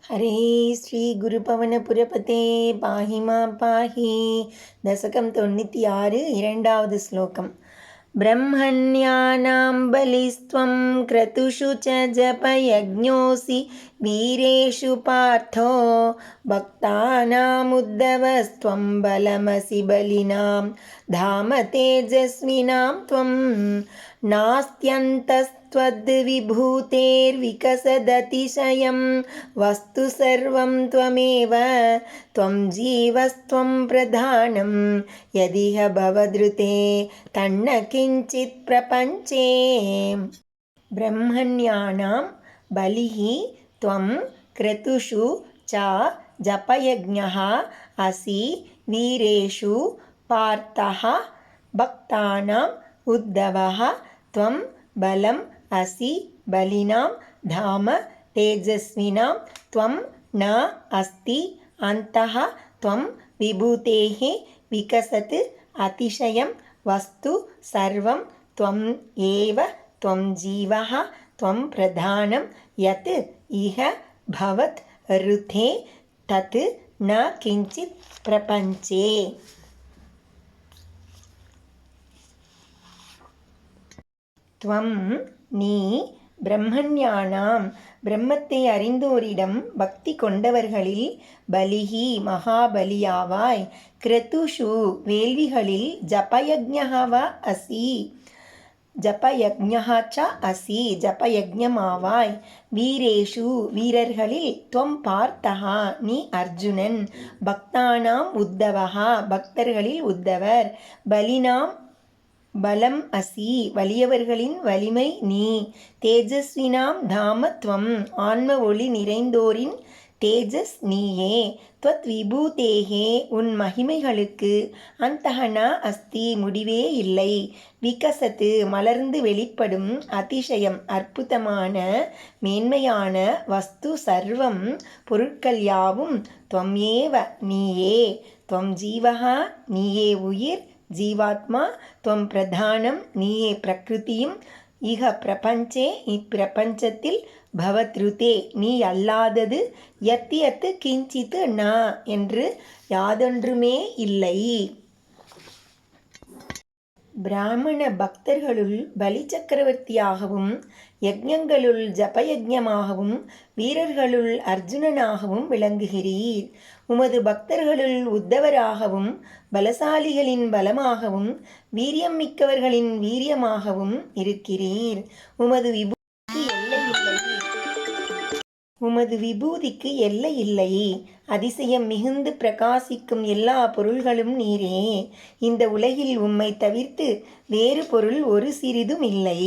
हरे श्री गुरुपवनपुरपते पाहि मां पाहि दशकं 96 இரண்டாவது ஸ்லோகம் ब्रह्मण्यानां बलिस्त्वं क्रतुषु च जपयज्ञोऽसि वीरेषु पार्थो भक्तानामुद्धवस्त्वं बलमसि बलिनां धाम तेजस्विनां त्वं नास्त्यन्तस्त्वद्विभूतेर्विकसदतिशयं वस्तु सर्वं त्वमेव त्वं जीवस्त्वं प्रधानं यदिह भवदृते तन्न किञ्चित् प्रपञ्चे ब्रह्मण्यानां बलिः त्वं क्रतुषु च जपयज्ञः असि वीरेषु पार्थः भक्तानाम् उद्धवः त्वं बलम् असि बलिनां धाम तेजस्विनां त्वं न अस्ति अन्तः त्वं विभूतेः विकसत् अतिशयं वस्तु सर्वं त्वम् एव त्वं जीवः त्वं प्रधानं यत् इह भवत् ऋते तत् न किञ्चित् प्रपञ्चे त्वं நீ பிரம்மஞானாம் பிரம்மத்தை அறிந்தோரிடம் பக்தி கொண்டவர்களில் பலிஹி மகாபலியாவாய் கிரதுஷு வேள்விகளில் ஜபயஜ்ஞவ அசி ஜபயஜ்ஞாச்ச அசி ஜபயஜ்ஞமாவாய் வீரேஷு வீரர்களில் துவம் பார்த்தஹா நீ அர்ஜுனன் பக்தானாம் உத்தவஹா பக்தர்களில் உத்தவர் பலினாம் பலம் அசி வலியவர்களின் வலிமை நீ தேஜஸ்வினாம் தாமத்வம் ஆன்ம ஒளி நிறைந்தோரின் தேஜஸ் நீயே துவத் விபூதேகே உன் மகிமைகளுக்கு அந்தகனா அஸ்தி முடிவே இல்லை விகசத்து மலர்ந்து வெளிப்படும் அதிசயம் அற்புதமான மேன்மையான வஸ்து சர்வம் பொருட்கள் யாவும் துவம் ஏவ நீயே துவம் ஜீவகா நீயே உயிர் ஜீவாத்மா துவம் பிரதானம் நீயே பிரகிருதியும் இக பிரபஞ்சே இப்பிரபஞ்சத்தில் பவத்ருதே நீ அல்லாதது யத் யத் கிஞ்சித் ந என்று யாதொன்றுமே இல்லை. பிராமண பக்தர்களுள் பலி சக்கரவர்த்தியாகவும் யஜ்ஞங்களுள் ஜபயஜ்ஞமாகவும் வீரர்களுள் அர்ஜுனனாகவும் விளங்குகிறீர். உமது பக்தர்களுள் உத்தவராகவும் பலசாலிகளின் பலமாகவும் வீரியம் மிக்கவர்களின் வீரியமாகவும் இருக்கிறீர். உமது விபூதிக்கு எல்லை இல்லை. அதிசயம் மிகுந்து பிரகாசிக்கும் எல்லா பொருள்களும் நீரே. இந்த உலகில் உம்மை தவிர்த்து வேறு பொருள் ஒரு சிறிதும் இல்லை.